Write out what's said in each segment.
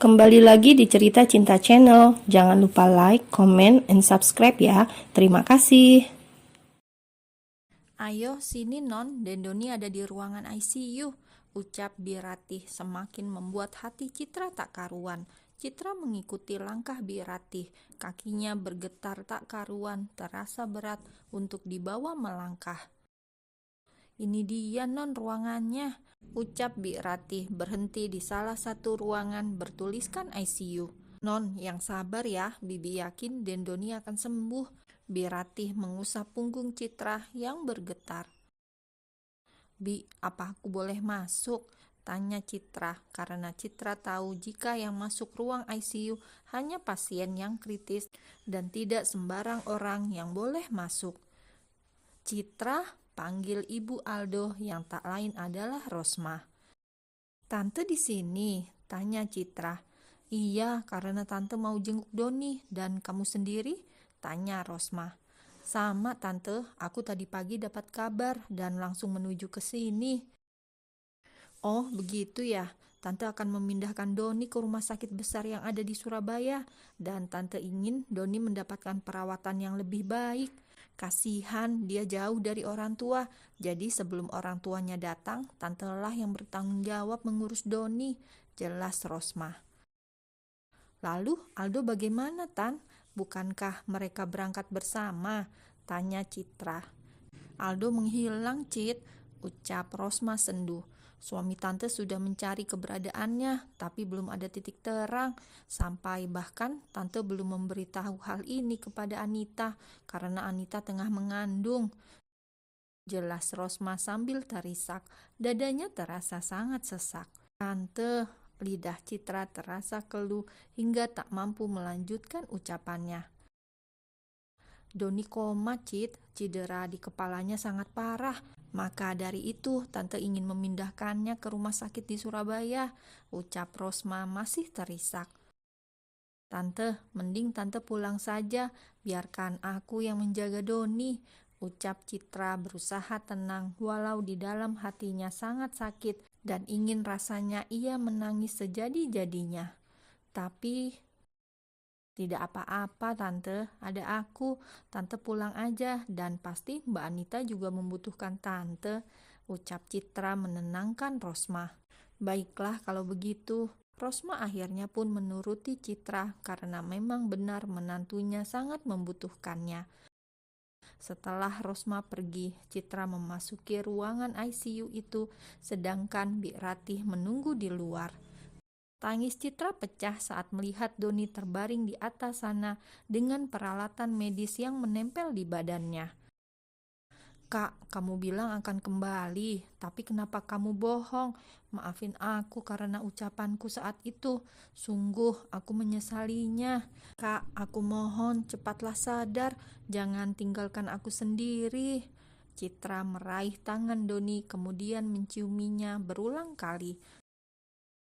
Kembali lagi di Cerita Cinta Channel. Jangan lupa like, comment, and subscribe ya. Terima kasih. Ayo sini Non, Dendoni ada di ruangan ICU, ucap Biratih semakin membuat hati Citra tak karuan. Citra mengikuti langkah Biratih, kakinya bergetar tak karuan, terasa berat untuk dibawa melangkah. Ini dia Non ruangannya, ucap Biratih berhenti di salah satu ruangan bertuliskan ICU. Non, yang sabar ya, Bibi yakin Dendoni akan sembuh. Biratih mengusap punggung Citra yang bergetar. Bi, apa aku boleh masuk? Tanya Citra, karena Citra tahu jika yang masuk ruang ICU hanya pasien yang kritis dan tidak sembarang orang yang boleh masuk. Citra panggil Ibu Aldo yang tak lain adalah Rosma. Tante di sini, tanya Citra. Iya, karena tante mau jenguk Doni. Dan kamu sendiri? Tanya Rosma. Sama tante, aku tadi pagi dapat kabar dan langsung menuju ke sini. Oh, begitu ya. Tante akan memindahkan Doni ke rumah sakit besar yang ada di Surabaya. Dan tante ingin Doni mendapatkan perawatan yang lebih baik. Kasihan, dia jauh dari orang tua. Jadi sebelum orang tuanya datang, tante lah yang bertanggung jawab mengurus Doni. Jelas Rosma. Lalu Aldo bagaimana, Tan? Bukankah mereka berangkat bersama? Tanya Citra. Aldo menghilang, Cit, ucap Rosma sendu. Suami tante sudah mencari keberadaannya, tapi belum ada titik terang. Sampai bahkan tante belum memberitahu hal ini kepada Anita, karena Anita tengah mengandung. Jelas Rosma sambil terisak, dadanya terasa sangat sesak. Tante, lidah Citra terasa keluh hingga tak mampu melanjutkan ucapannya. Doni koma, Cit, cedera di kepalanya sangat parah. Maka dari itu, tante ingin memindahkannya ke rumah sakit di Surabaya, ucap Rosma masih terisak. Tante, mending tante pulang saja, biarkan aku yang menjaga Doni, ucap Citra berusaha tenang walau di dalam hatinya sangat sakit dan ingin rasanya ia menangis sejadi-jadinya. Tapi tidak apa-apa tante, ada aku. Tante pulang aja dan pasti Mbak Anita juga membutuhkan tante, ucap Citra menenangkan Rosma. Baiklah kalau begitu. Rosma akhirnya pun menuruti Citra karena memang benar menantunya sangat membutuhkannya. Setelah Rosma pergi, Citra memasuki ruangan ICU itu sedangkan Bi Ratih menunggu di luar. Tangis Citra pecah saat melihat Doni terbaring di atas sana dengan peralatan medis yang menempel di badannya. Kak, kamu bilang akan kembali, tapi kenapa kamu bohong? Maafin aku karena ucapanku saat itu. Sungguh, aku menyesalinya. Kak, aku mohon cepatlah sadar, jangan tinggalkan aku sendiri. Citra meraih tangan Doni kemudian menciuminya berulang kali.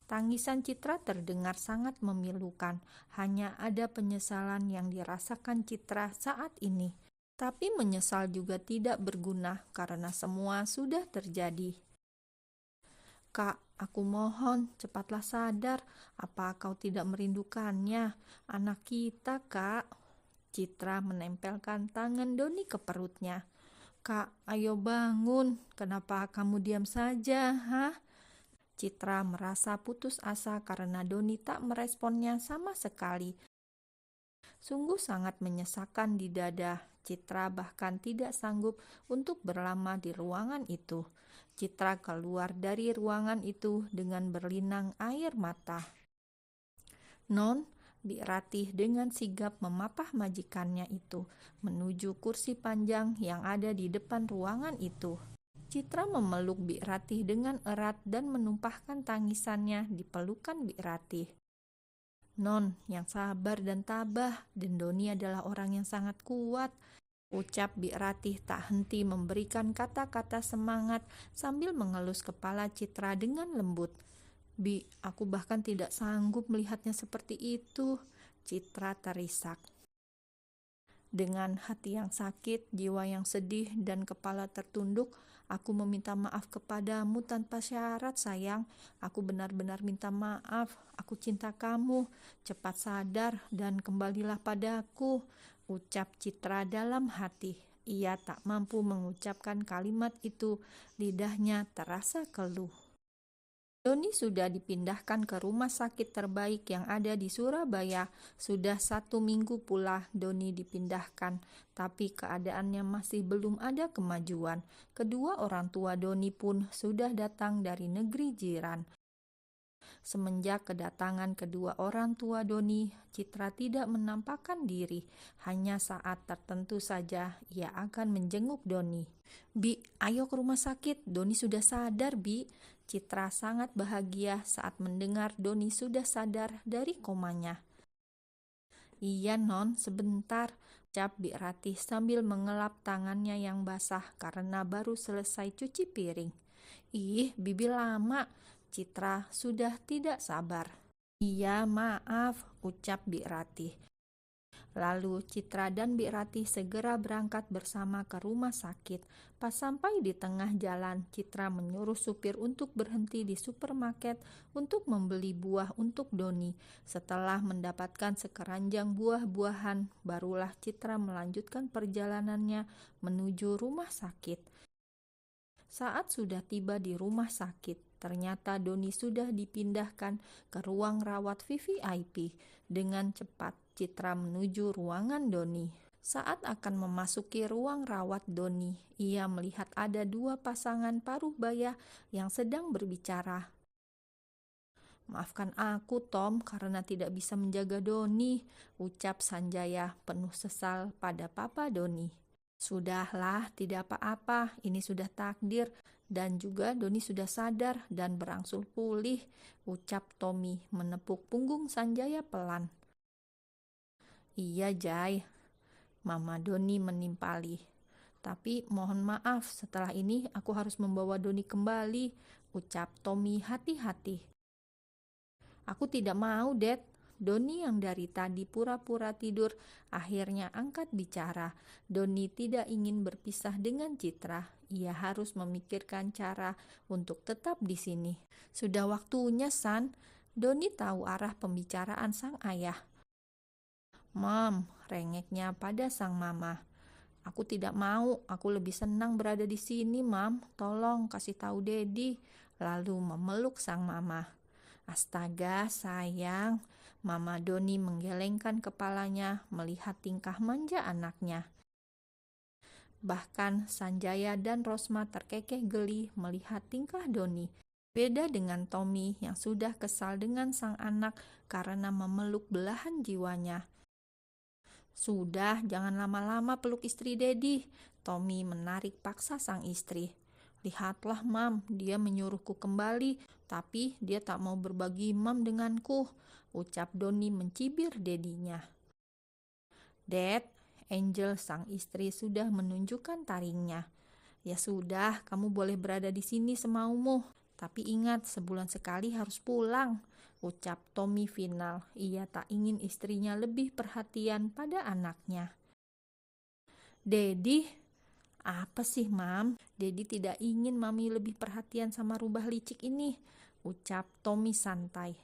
Tangisan Citra terdengar sangat memilukan, hanya ada penyesalan yang dirasakan Citra saat ini. Tapi menyesal juga tidak berguna karena semua sudah terjadi. Kak, aku mohon cepatlah sadar, apa kau tidak merindukannya? Anak kita, Kak. Citra menempelkan tangan Doni ke perutnya. Kak, ayo bangun, kenapa kamu diam saja, hah? Citra merasa putus asa karena Doni tak meresponnya sama sekali. Sungguh sangat menyesakan di dada. Citra bahkan tidak sanggup untuk berlama di ruangan itu. Citra keluar dari ruangan itu dengan berlinang air mata. Non, Bi Ratih dengan sigap memapah majikannya itu menuju kursi panjang yang ada di depan ruangan itu. Citra memeluk Bi Ratih dengan erat dan menumpahkan tangisannya di pelukan Bi Ratih. Non, yang sabar dan tabah, Dendoni adalah orang yang sangat kuat, ucap Bi Ratih tak henti memberikan kata-kata semangat sambil mengelus kepala Citra dengan lembut. Bi, aku bahkan tidak sanggup melihatnya seperti itu, Citra terisak. Dengan hati yang sakit, jiwa yang sedih, dan kepala tertunduk, Aku meminta maaf kepadamu tanpa syarat, sayang. Aku benar-benar minta maaf. Aku cinta kamu. Cepat sadar dan kembalilah padaku, ucap Citra dalam hati. Ia tak mampu mengucapkan kalimat itu. Lidahnya terasa keluh. Doni sudah dipindahkan ke rumah sakit terbaik yang ada di Surabaya. Sudah 1 minggu pula Doni dipindahkan, tapi keadaannya masih belum ada kemajuan. Kedua orang tua Doni pun sudah datang dari negeri jiran. Semenjak kedatangan kedua orang tua Doni, Citra tidak menampakkan diri. Hanya saat tertentu saja ia akan menjenguk Doni. "Bi, ayo ke rumah sakit. Doni sudah sadar, Bi." Citra sangat bahagia saat mendengar Doni sudah sadar dari komanya. "Iya, Non, sebentar," ucap Bi Ratih sambil mengelap tangannya yang basah karena baru selesai cuci piring. "Ih, Bibi lama." Citra sudah tidak sabar. "Iya, maaf," ucap Bi Ratih. Lalu Citra dan Bi Ratih segera berangkat bersama ke rumah sakit. Pas sampai di tengah jalan, Citra menyuruh supir untuk berhenti di supermarket untuk membeli buah untuk Doni. Setelah mendapatkan sekeranjang buah-buahan, barulah Citra melanjutkan perjalanannya menuju rumah sakit. Saat sudah tiba di rumah sakit, ternyata Doni sudah dipindahkan ke ruang rawat VVIP. Dengan cepat, Citra menuju ruangan Doni. Saat akan memasuki ruang rawat Doni, ia melihat ada 2 pasangan paruh baya yang sedang berbicara. "Maafkan aku, Tom, karena tidak bisa menjaga Doni," ucap Sanjaya penuh sesal pada papa Doni. "Sudahlah, tidak apa-apa, ini sudah takdir, dan juga Doni sudah sadar dan berangsur pulih," ucap Tommy menepuk punggung Sanjaya pelan. "Iya, Jai," Mama Doni menimpali. "Tapi mohon maaf, setelah ini aku harus membawa Doni kembali," ucap Tommy hati-hati. "Aku tidak mau, Dad." Doni yang dari tadi pura-pura tidur akhirnya angkat bicara. Doni tidak ingin berpisah dengan Citra. Ia harus memikirkan cara untuk tetap di sini. "Sudah waktunya, San." Doni tahu arah pembicaraan sang ayah. "Mom," rengeknya pada sang mama. "Aku tidak mau, aku lebih senang berada di sini, Mam. Tolong kasih tahu Dedi." Lalu memeluk sang mama. "Astaga, sayang." Mama Doni menggelengkan kepalanya melihat tingkah manja anaknya. Bahkan Sanjaya dan Rosma terkekeh geli melihat tingkah Doni. Beda dengan Tommy yang sudah kesal dengan sang anak karena memeluk belahan jiwanya. "Sudah, jangan lama-lama peluk istri Dedi." Tommy menarik paksa sang istri. "Lihatlah, Mam, dia menyuruhku kembali, tapi dia tak mau berbagi Mam denganku," ucap Doni mencibir Dedinya. "Dad," Angel sang istri sudah menunjukkan taringnya. "Ya sudah, kamu boleh berada di sini semaumu, tapi ingat 1 bulan sekali harus pulang," ucap Tommy final. Ia tak ingin istrinya lebih perhatian pada anaknya. "Dedi, apa sih, Mam? Dedi tidak ingin Mami lebih perhatian sama rubah licik ini," ucap Tommy santai.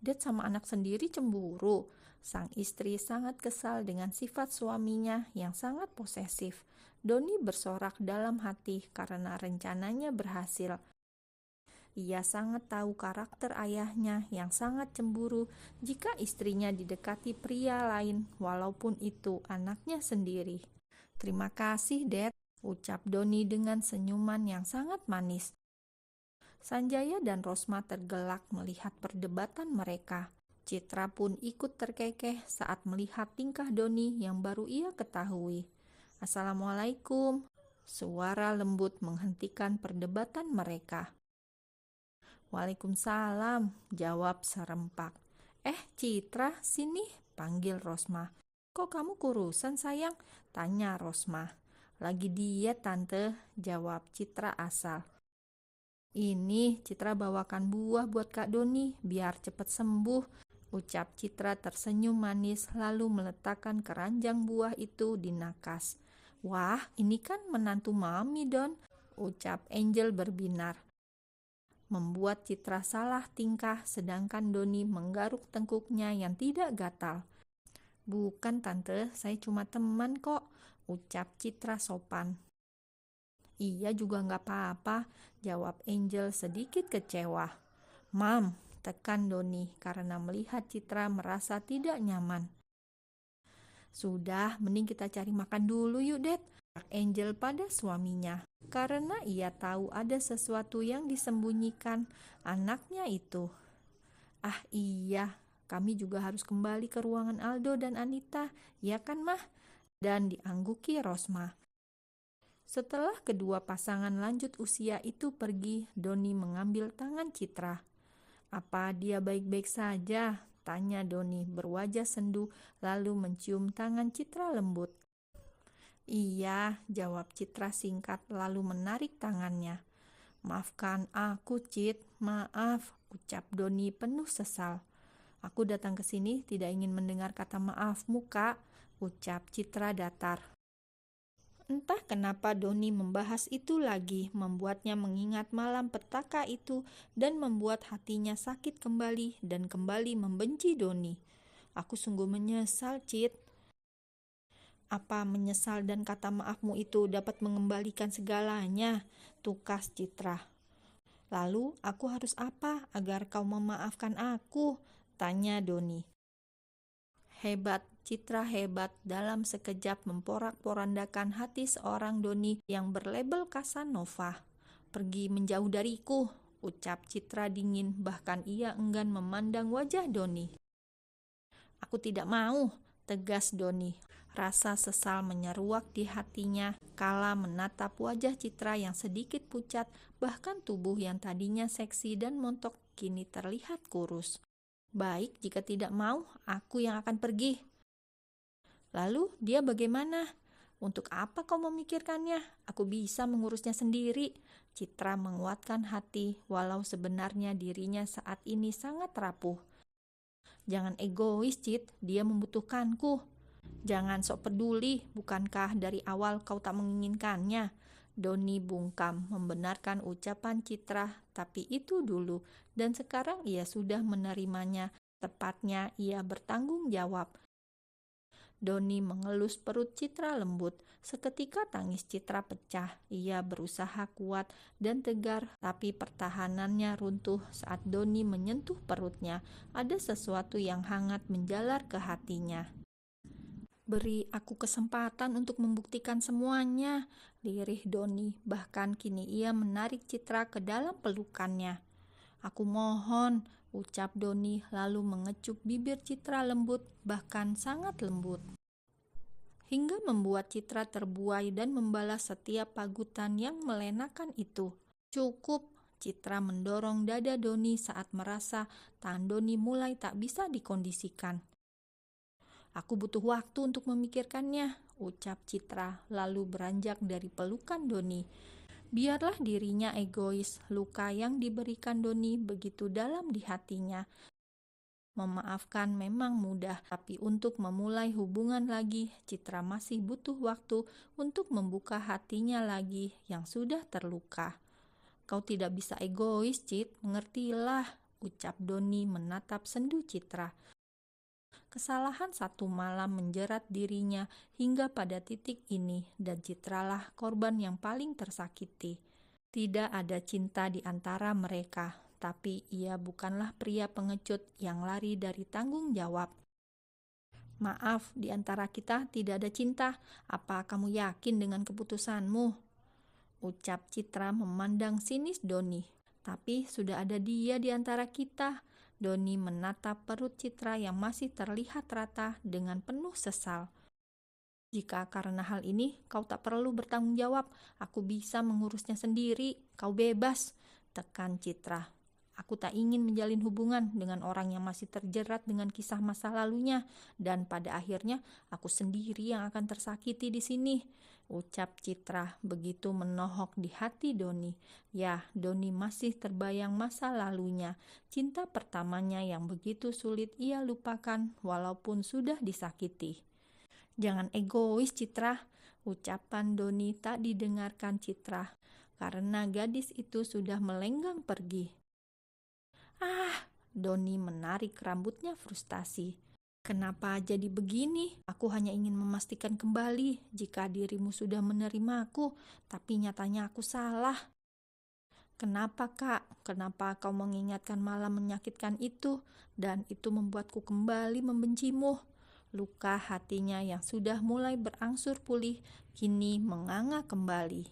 "Dad sama anak sendiri cemburu." Sang istri sangat kesal dengan sifat suaminya yang sangat posesif. Doni bersorak dalam hati karena rencananya berhasil. Ia sangat tahu karakter ayahnya yang sangat cemburu jika istrinya didekati pria lain, walaupun itu anaknya sendiri. "Terima kasih, Dad," ucap Doni dengan senyuman yang sangat manis. Sanjaya dan Rosma tergelak melihat perdebatan mereka. Citra pun ikut terkekeh saat melihat tingkah Doni yang baru ia ketahui. "Assalamualaikum," suara lembut menghentikan perdebatan mereka. "Waalaikumsalam," jawab serempak. Citra, sini," panggil Rosma. "Kok kamu kurusan, sayang?" tanya Rosma. "Lagi diet, Tante," jawab Citra asal. "Ini Citra bawakan buah buat Kak Doni biar cepat sembuh," ucap Citra tersenyum manis lalu meletakkan keranjang buah itu di nakas. Wah, ini kan menantu Mami, Don, ucap Angel berbinar. Membuat Citra salah tingkah sedangkan Doni menggaruk tengkuknya yang tidak gatal. Bukan tante, saya cuma teman kok, ucap Citra sopan. Iya juga nggak apa-apa, jawab Angel sedikit kecewa. Mam, tekan Doni karena melihat Citra merasa tidak nyaman. Sudah, mending kita cari makan dulu yuk, Dad. Angel pada suaminya, karena ia tahu ada sesuatu yang disembunyikan anaknya itu. Ah iya, kami juga harus kembali ke ruangan Aldo dan Anita, ya kan Mah? Dan diangguki Rosma. Setelah kedua pasangan lanjut usia itu pergi, Doni mengambil tangan Citra. Apa dia baik-baik saja? Tanya Doni berwajah sendu lalu mencium tangan Citra lembut. Iya, jawab Citra singkat lalu menarik tangannya. Maafkan aku, Cit, maaf, ucap Doni penuh sesal. Aku datang ke sini tidak ingin mendengar kata maafmu, Kak, ucap Citra datar. Entah kenapa Doni membahas itu lagi, membuatnya mengingat malam petaka itu dan membuat hatinya sakit kembali dan kembali membenci Doni. Aku sungguh menyesal, Cit. Apa menyesal dan kata maafmu itu dapat mengembalikan segalanya? Tukas Citra. Lalu aku harus apa agar kau memaafkan aku? Tanya Doni. Hebat, Citra hebat dalam sekejap memporak-porandakan hati seorang Doni yang berlabel Casanova. Pergi menjauh dariku, ucap Citra dingin, bahkan ia enggan memandang wajah Doni. Aku tidak mau, tegas Doni. Rasa sesal menyeruak di hatinya kala menatap wajah Citra yang sedikit pucat, bahkan tubuh yang tadinya seksi dan montok kini terlihat kurus. Baik, jika tidak mau, aku yang akan pergi. Lalu dia bagaimana? Untuk apa kau memikirkannya? Aku bisa mengurusnya sendiri. Citra menguatkan hati, walau sebenarnya dirinya saat ini sangat rapuh. Jangan egois, Cit, dia membutuhkanku. Jangan sok peduli, bukankah dari awal kau tak menginginkannya? Doni bungkam membenarkan ucapan Citra, tapi itu dulu, dan sekarang ia sudah menerimanya. Tepatnya ia bertanggung jawab. Doni mengelus perut Citra lembut. Seketika tangis Citra pecah. Ia berusaha kuat dan tegar, tapi pertahanannya runtuh saat Doni menyentuh perutnya. Ada sesuatu yang hangat menjalar ke hatinya. Beri aku kesempatan untuk membuktikan semuanya, lirih Doni. Bahkan kini ia menarik Citra ke dalam pelukannya. Aku mohon, ucap Doni lalu mengecup bibir Citra lembut, bahkan sangat lembut. Hingga membuat Citra terbuai dan membalas setiap pagutan yang melenakan itu. Cukup, Citra mendorong dada Doni saat merasa tangan Doni mulai tak bisa dikondisikan. Aku butuh waktu untuk memikirkannya, ucap Citra lalu beranjak dari pelukan Doni. Biarlah dirinya egois, luka yang diberikan Doni begitu dalam di hatinya. Memaafkan memang mudah, tapi untuk memulai hubungan lagi, Citra masih butuh waktu untuk membuka hatinya lagi yang sudah terluka. Kau tidak bisa egois, Cit, mengertilah, ucap Doni menatap sendu Citra. Kesalahan satu malam menjerat dirinya hingga pada titik ini dan Citralah korban yang paling tersakiti. Tidak ada cinta di antara mereka, tapi ia bukanlah pria pengecut yang lari dari tanggung jawab. Maaf, di antara kita tidak ada cinta. Apa kamu yakin dengan keputusanmu? Ucap Citra memandang sinis Doni. Tapi sudah ada dia di antara kita. Doni menatap perut Citra yang masih terlihat rata dengan penuh sesal. Jika karena hal ini kau tak perlu bertanggung jawab, aku bisa mengurusnya sendiri, kau bebas, tekan Citra. Aku tak ingin menjalin hubungan dengan orang yang masih terjerat dengan kisah masa lalunya, dan pada akhirnya aku sendiri yang akan tersakiti di sini, ucap Citra begitu menohok di hati Doni. Ya, Doni masih terbayang masa lalunya, cinta pertamanya yang begitu sulit ia lupakan walaupun sudah disakiti. Jangan egois, Citra, Ucapan Doni tak didengarkan Citra karena gadis itu sudah melenggang pergi. Doni menarik rambutnya frustasi. Kenapa jadi begini? Aku hanya ingin memastikan kembali jika dirimu sudah menerima aku, tapi nyatanya aku salah. Kenapa, Kak? Kenapa kau mengingatkan malam menyakitkan itu? Dan itu membuatku kembali membencimu. Luka hatinya yang sudah mulai berangsur pulih, kini menganga kembali.